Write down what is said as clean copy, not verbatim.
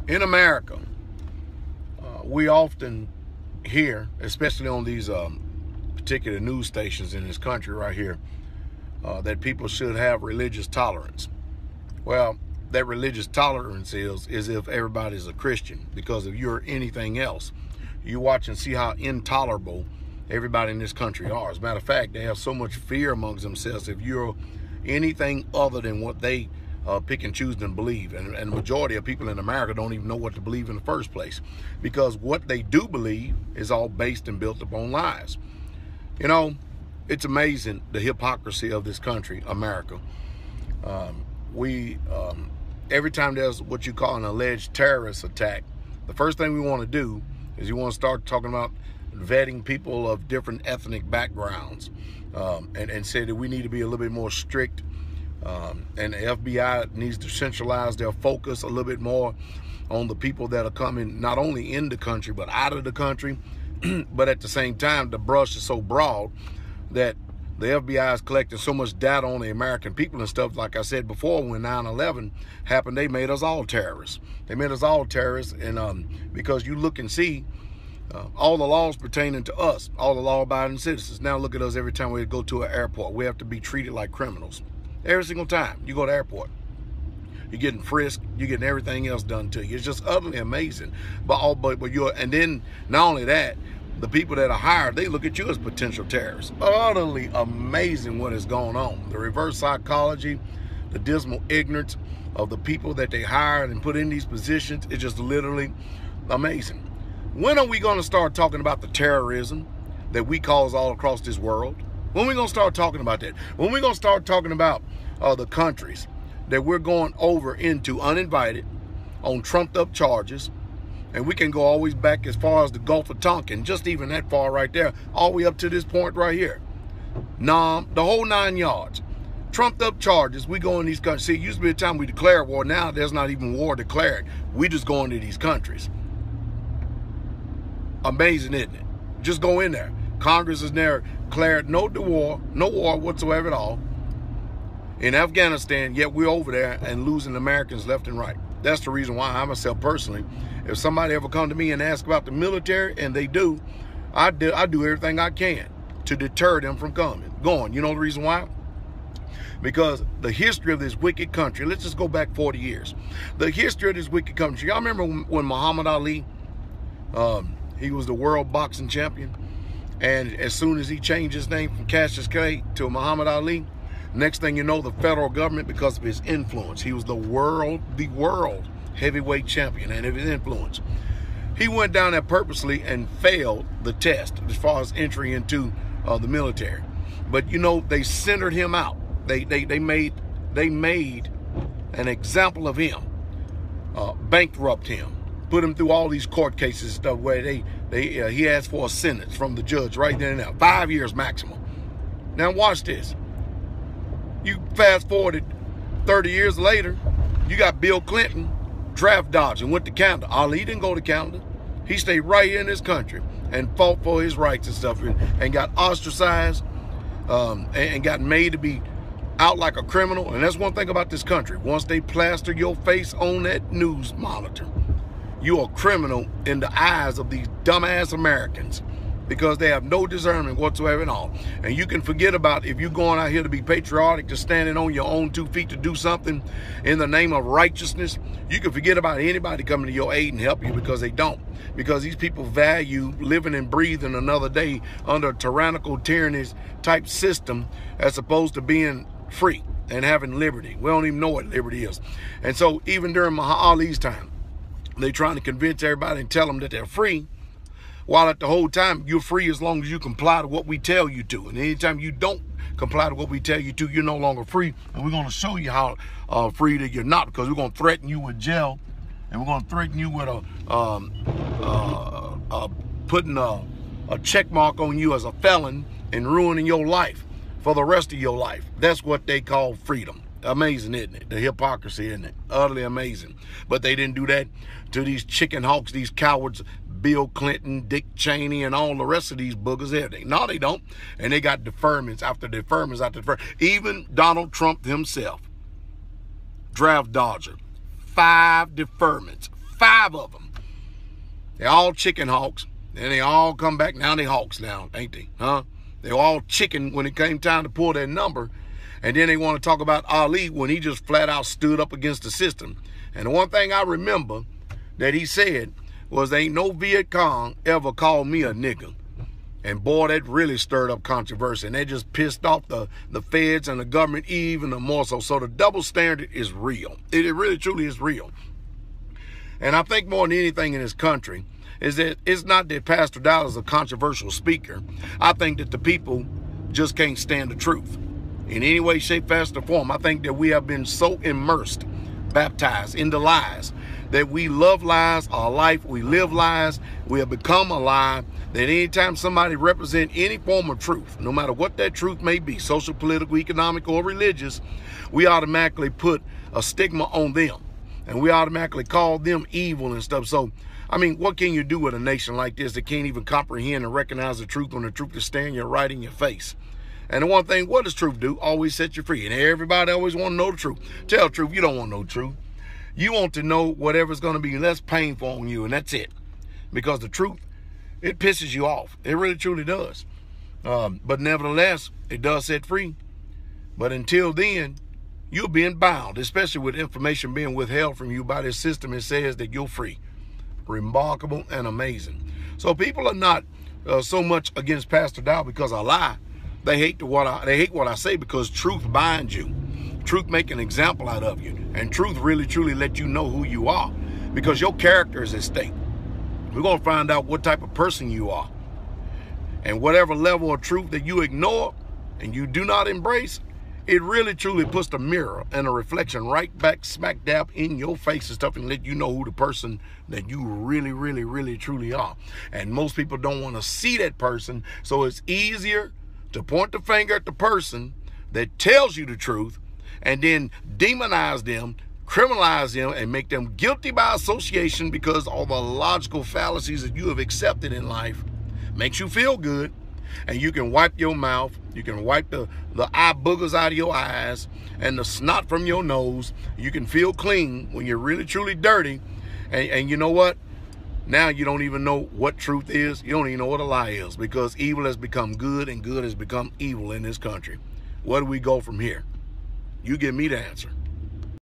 In America, we often hear, especially on these particular news stations in this country right here, that people should have religious tolerance. Well, that religious tolerance is if everybody's a Christian, because if you're anything else, you watch and see how intolerable everybody in this country are. As a matter of fact, they have so much fear amongst themselves if you're anything other than what they pick and choose and believe. And the majority of people in America don't even know what to believe in the first place, because what they do believe is all based and built upon lies. You know, it's amazing the hypocrisy of this country, America. Every time there's what you call an alleged terrorist attack, the first thing we want to do is you want to start talking about vetting people of different ethnic backgrounds, and say that we need to be a little bit more strict, and the FBI needs to centralize their focus a little bit more on the people that are coming not only in the country but out of the country. But at the same time, the brush is so broad that the FBI is collecting so much data on the American people and stuff. Like I said before, when 9/11 happened, they made us all terrorists. They made us all terrorists, and because you look and see all the laws pertaining to us, all the law-abiding citizens. Now look at us every time we go to an airport. We have to be treated like criminals. Every single time you go to the airport, you're getting frisked, you're getting everything else done to you. It's just utterly amazing. And then not only that, the people that are hired, they look at you as potential terrorists. Utterly amazing what is going on. The reverse psychology, the dismal ignorance of the people that they hired and put in these positions is just literally amazing. When are we going to start talking about the terrorism that we cause all across this world? When are we going to start talking about that? When are we going to start talking about the countries that we're going over into uninvited on trumped up charges? And we can go always back as far as the Gulf of Tonkin, just even that far right there, all the way up to this point right here. Nam, the whole 9 yards. Trumped up charges, we go in these countries. See, it used to be a time we declare war. Now there's not even war declared. We just go into these countries. Amazing, isn't it? Just go in there. Congress has never declared no war whatsoever at all in Afghanistan, yet we're over there and losing Americans left and right. That's the reason why I myself personally, if somebody ever come to me and ask about the military, and they do, I do everything I can to deter them from going. You know the reason why? Because the history of this wicked country, let's just go back 40 years. The history of this wicked country. Y'all remember when Muhammad Ali, he was the world boxing champion, and as soon as he changed his name from Cassius Clay to Muhammad Ali, next thing you know, the federal government, because of his influence, he was the world heavyweight champion and of his influence. He went down there purposely and failed the test as far as entry into the military. But you know, they centered him out. They made an example of him, bankrupt him, put him through all these court cases and stuff where he asked for a sentence from the judge right then and there, 5 years maximum. Now watch this. You fast forwarded 30 years later, you got Bill Clinton draft dodged and went to Canada. Ali didn't go to Canada. He stayed right here in this country and fought for his rights and stuff, and got ostracized, and got made to be out like a criminal. And that's one thing about this country. Once they plaster your face on that news monitor, you're a criminal in the eyes of these dumbass Americans, because they have no discernment whatsoever at all. And you can forget about, if you're going out here to be patriotic, just standing on your own 2 feet to do something in the name of righteousness, you can forget about anybody coming to your aid and help you, because they don't. Because these people value living and breathing another day under a tyrannical tyranny type system as opposed to being free and having liberty. We don't even know what liberty is. And so even during Muhammad Ali's time, they're trying to convince everybody and tell them that they're free, while at the whole time, you're free as long as you comply to what we tell you to. And anytime you don't comply to what we tell you to, you're no longer free. And we're going to show you how free that you're not, because we're going to threaten you with jail, and we're going to threaten you with putting a check mark on you as a felon and ruining your life for the rest of your life. That's what they call freedom. Amazing, isn't it? The hypocrisy, isn't it? Utterly amazing. But they didn't do that to these chicken hawks, these cowards, Bill Clinton, Dick Cheney, and all the rest of these boogers. Everything. No, they don't. And they got deferments after deferments after deferments. Even Donald Trump himself, draft dodger, 5 deferments. 5 of them. They're all chicken hawks. And they all come back. Now they hawks now, ain't they? Huh? They were all chicken when it came time to pull their number. And then they want to talk about Ali when he just flat out stood up against the system. And the one thing I remember that he said was, ain't no Viet Cong ever called me a nigga. And boy, that really stirred up controversy. And they just pissed off the feds and the government even more so. So the double standard is real. It really, truly is real. And I think more than anything in this country is that it's not that Pastor Dowell is a controversial speaker. I think that the people just can't stand the truth in any way, shape, fashion, or form. I think that we have been so immersed, baptized into lies, that we love lies our life. We live lies. We have become a lie. That anytime somebody represent any form of truth, no matter what that truth may be, social, political, economic, or religious, we automatically put a stigma on them. And we automatically call them evil and stuff. So, I mean, what can you do with a nation like this that can't even comprehend and recognize the truth when the truth is staring you right in your face? And the one thing, what does truth do? Always set you free. And everybody always want to know the truth. Tell the truth. You don't want to know the truth. You want to know whatever's going to be less painful on you, and that's it. Because the truth, it pisses you off. It really, truly does. But nevertheless, it does set free. But until then, you're being bound, especially with information being withheld from you by this system. It says that you're free. Remarkable and amazing. So people are not so much against Pastor Dowell because I lie. They hate what I say because truth binds you. Truth make an example out of you. And truth really, truly let you know who you are. Because your character is at stake. We're going to find out what type of person you are. And whatever level of truth that you ignore and you do not embrace, it really, truly puts the mirror and a reflection right back smack dab in your face and stuff and let you know who the person that you really, really, really, truly are. And most people don't want to see that person. So it's easier to point the finger at the person that tells you the truth and then demonize them, criminalize them, and make them guilty by association because all the logical fallacies that you have accepted in life makes you feel good. And you can wipe your mouth, you can wipe the eye boogers out of your eyes and the snot from your nose. You can feel clean when you're really, truly dirty. And you know what? Now you don't even know what truth is. You don't even know what a lie is because evil has become good and good has become evil in this country. Where do we go from here? You give me the answer.